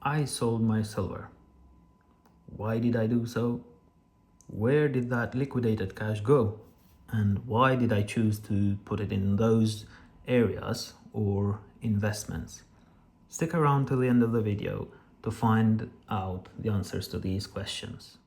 I sold my silver. Why did I do so? Where did that liquidated cash go? And why did I choose to put it in those areas or investments? Stick around till the end of the video to find out the answers to these questions.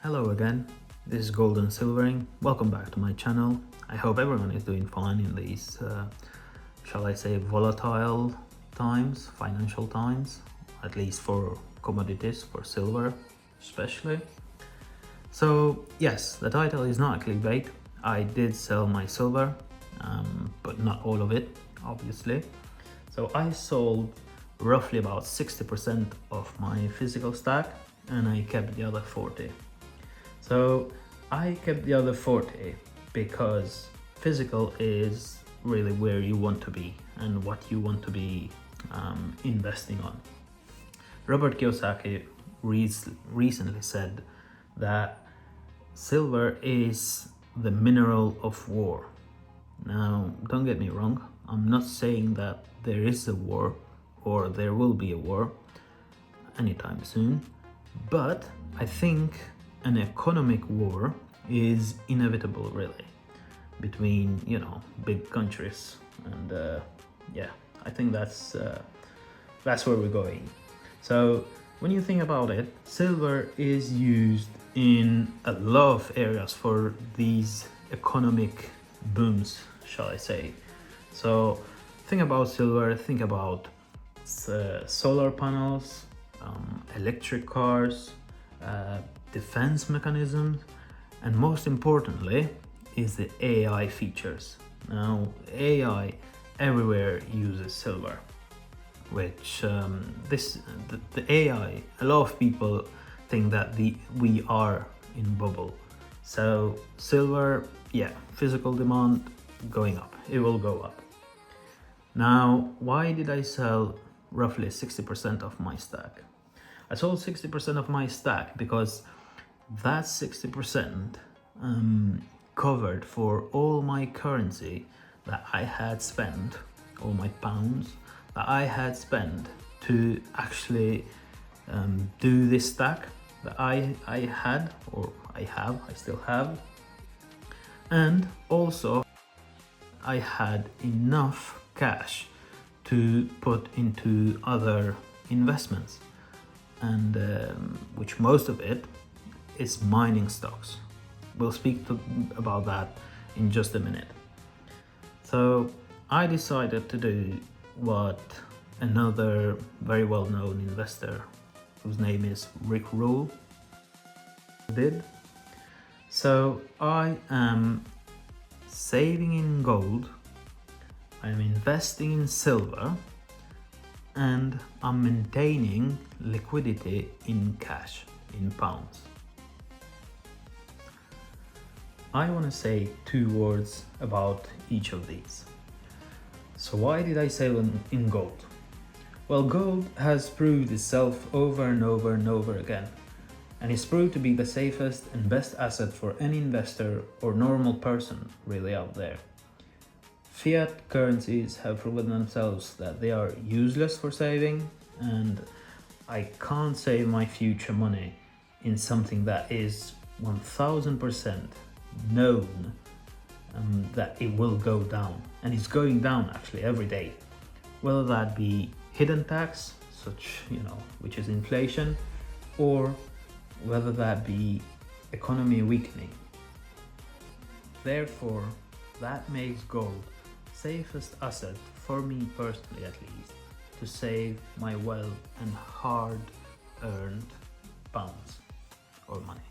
Hello again, this is Gold and Silvering. Welcome back to my channel. I hope everyone is doing fine in these, shall I say, volatile times, financial times, at least for commodities, for silver especially. So yes, the title is not a clickbait. I did sell my silver, but not all of it, obviously. So I sold roughly about 60% of my physical stack and I kept the other 40. So I kept the other 40 because physical is really where you want to be and what you want to be investing on. Robert Kiyosaki recently said that silver is the mineral of war. Now, don't get me wrong, I'm not saying that there is a war or there will be a war anytime soon, but I think an economic war is inevitable, really, between, big countries, and yeah, I think that's where we're going. So when you think about it, silver is used in a lot of areas for these economic booms, shall I say. So think about silver, think about solar panels, electric cars, defense mechanisms, and most importantly is the AI features. Now AI everywhere uses silver, which the AI, a lot of people think that we are in bubble. So silver, yeah, physical demand going up, it will go up. Now, why did I sell roughly 60% of my stack? I sold 60% of my stack because that 60% covered for all my currency that I had spent, all my pounds that I had spent to actually do this stack that I had, or I still have. And also I had enough cash to put into other investments, and which most of it is mining stocks. We'll speak about that in just a minute. So I decided to do what another very well-known investor, whose name is Rick Rule, did. So I am saving in gold, I'm investing in silver, and I'm maintaining liquidity in cash, in pounds. I want to say 2 words about each of these. So why did I sell in gold? Well, gold has proved itself over and over and over again, and it's proved to be the safest and best asset for any investor or normal person really out there. Fiat currencies have proven themselves that they are useless for saving, and I can't save my future money in something that is 1000% known that it will go down, and it's going down actually every day, whether that be hidden tax, which is inflation, or whether that be economy weakening. Therefore, that makes gold safest asset for me personally, at least, to save my well and hard earned pounds or money.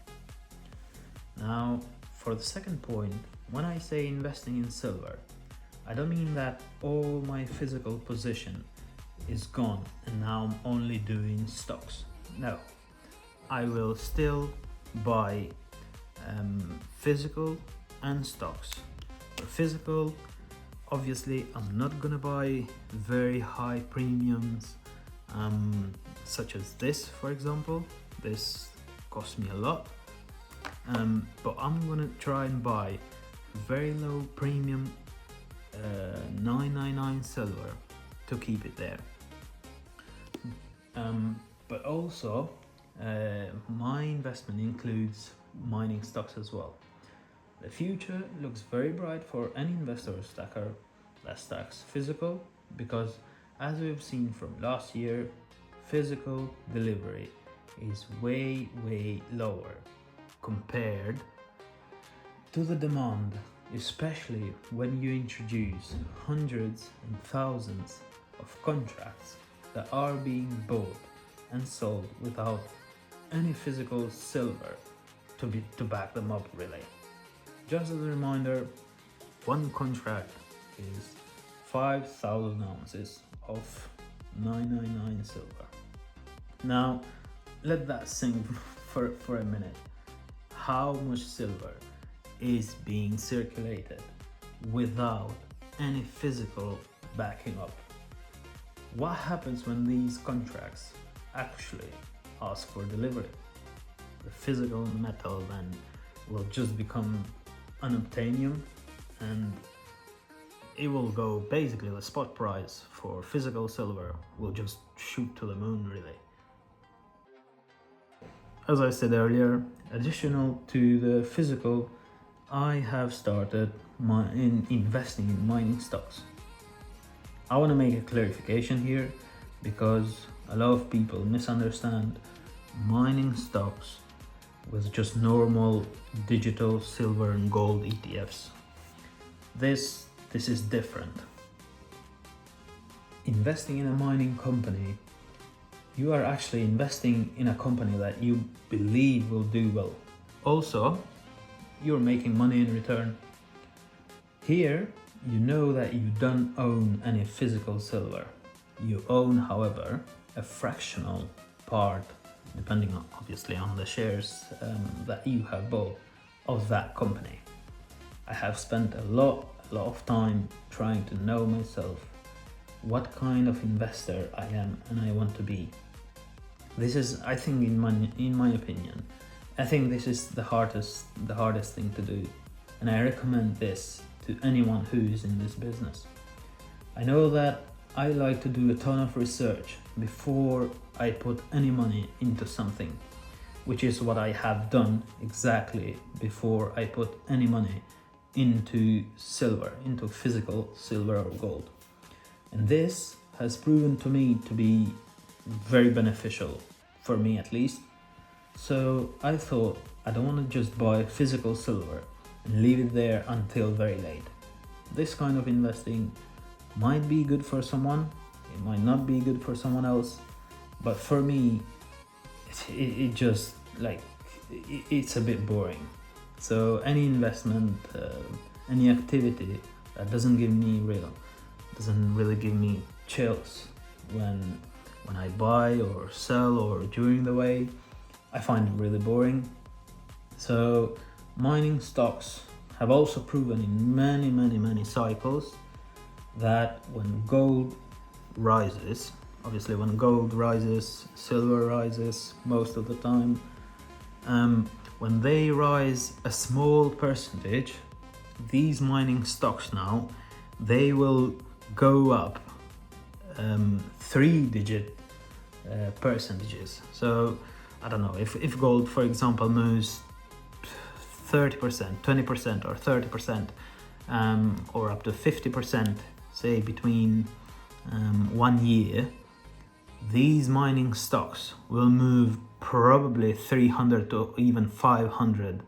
Now, for the second point, when I say investing in silver, I don't mean that all my physical position is gone and now I'm only doing stocks. No, I will still buy physical and stocks. For physical, obviously I'm not gonna buy very high premiums, such as this, for example. This cost me a lot, but I'm gonna try and buy very low premium 999 silver to keep it there. But also my investment includes mining stocks as well. The future looks very bright for any investor or stacker that stacks physical, because as we've seen from last year, physical delivery is way lower compared to the demand, especially when you introduce hundreds and thousands of contracts that are being bought and sold without any physical silver to back them up, really. Just as a reminder, one contract is 5,000 ounces of 999 silver. Now, let that sink for a minute. How much silver is being circulated without any physical backing up? What happens when these contracts actually ask for delivery? The physical metal then will just become unobtainium, and it will go, basically the spot price for physical silver will just shoot to the moon, really. As I said earlier, additional to the physical, I have started investing in mining stocks. I want to make a clarification here, because a lot of people misunderstand mining stocks with just normal digital silver and gold ETFs. This is different. Investing in a mining company, you are actually investing in a company that you believe will do well. Also, you're making money in return. Here, you know that you don't own any physical silver. You own, however, a fractional part, depending on, obviously, on the shares that you have bought of that company. I have spent a lot of time trying to know myself what kind of investor I am and I want to be. This is, I think, in my opinion, I think this is the hardest thing to do, and I recommend this to anyone who is in this business. I know that I like to do a ton of research before I put any money into something, which is what I have done exactly before I put any money into silver, into physical silver or gold. And this has proven to me to be very beneficial, for me at least. So I thought, I don't want to just buy physical silver and leave it there until very late. This kind of investing might be good for someone, it might not be good for someone else, but for me, it just like, it's a bit boring. So any investment, any activity that doesn't really give me chills when I buy or sell or during the way, I find it really boring. So mining stocks have also proven in many cycles that when gold rises, obviously when gold rises, silver rises most of the time, when they rise a small percentage, these mining stocks now, they will go up 3-digit percentages. So I don't know, if gold, for example, moves 30%, 20% or 30%, or up to 50%, say between 1 year, these mining stocks will move probably 300 to even 500%,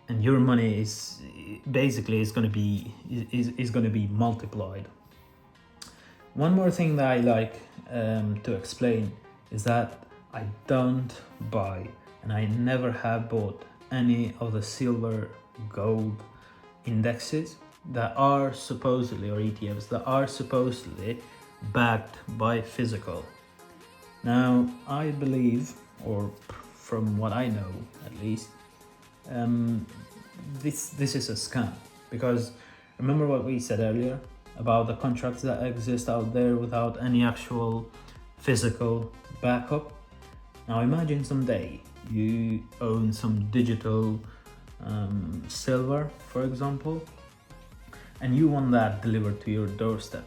and your money is basically going to be multiplied. One more thing that I like to explain is that I don't buy, and I never have bought, any of the silver gold indexes that are supposedly, or ETFs that are supposedly backed by physical. Now, I believe, or from what I know at least, this is a scam, because remember what we said earlier about the contracts that exist out there without any actual physical backup. Now imagine someday you own some digital silver, for example, and you want that delivered to your doorstep.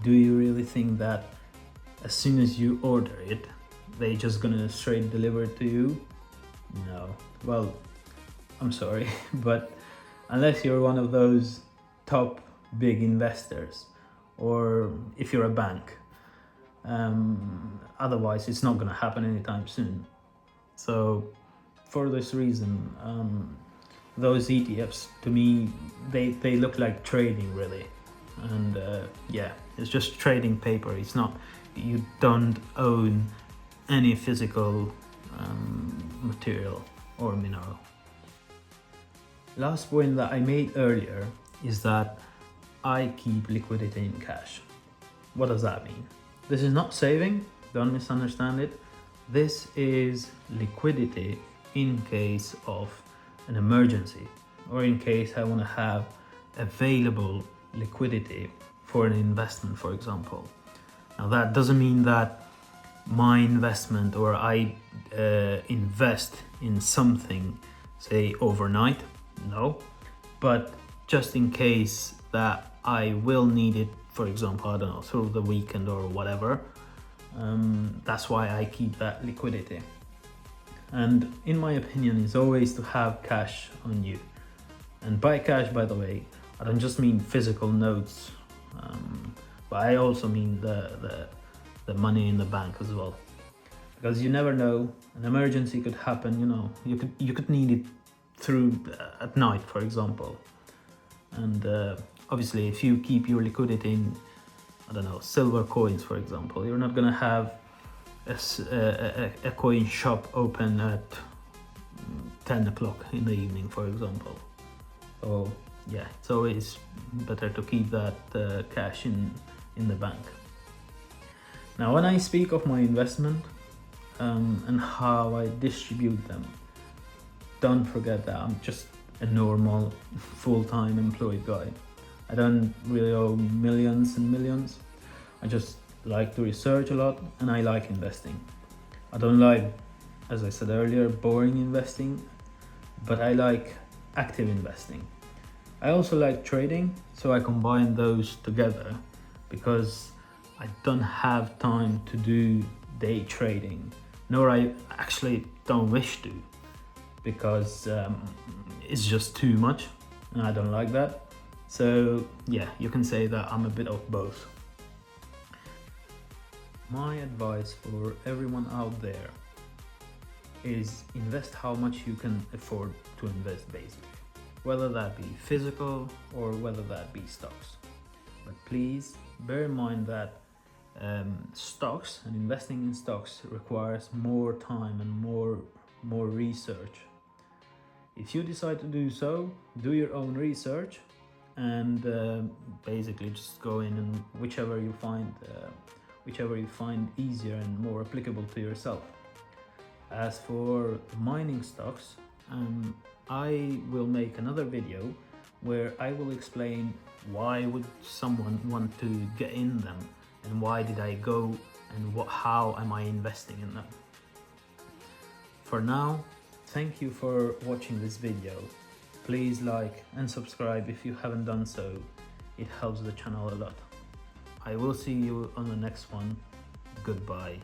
Do you really think that as soon as you order it, they just gonna straight deliver it to you? No. Well, I'm sorry, but unless you're one of those top big investors, or if you're a bank, otherwise it's not gonna happen anytime soon. So for this reason, those ETFs, to me, they look like trading really. And yeah, it's just trading paper. It's not, you don't own any physical material or mineral. Last point that I made earlier is that I keep liquidity in cash. What does that mean? This is not saving, don't misunderstand it. This is liquidity in case of an emergency, or in case I want to have available liquidity for an investment, for example. Now that doesn't mean that my investment, or I invest in something, say overnight, no, but just in case that I will need it, for example, I don't know, through the weekend or whatever. That's why I keep that liquidity. And in my opinion, it's always to have cash on you. And by cash, by the way, I don't just mean physical notes, but I also mean the money in the bank as well. Because you never know, an emergency could happen, you know, you could need it through at night, for example. And obviously, if you keep your liquidity in, I don't know, silver coins, for example, you're not gonna have a coin shop open at 10 o'clock in the evening, for example. So yeah, it's always better to keep that cash in the bank. Now, when I speak of my investment and how I distribute them, don't forget that I'm just a normal full-time employed guy. I don't really owe millions and millions. I just like to research a lot, and I like investing. I don't like, as I said earlier, boring investing, but I like active investing. I also like trading, so I combine those together because I don't have time to do day trading, nor I actually don't wish to, because it's just too much and I don't like that. So yeah, you can say that I'm a bit of both. My advice for everyone out there is invest how much you can afford to invest, basically, whether that be physical or whether that be stocks. But please bear in mind that stocks and investing in stocks requires more time and more research. If you decide to do so, do your own research and basically just go in and whichever you find easier and more applicable to yourself. As for mining stocks, I will make another video where I will explain why would someone want to get in them, and why did I go, and how am I investing in them. For now, thank you for watching this video. Please like and subscribe if you haven't done so. It helps the channel a lot. I will see you on the next one. Goodbye.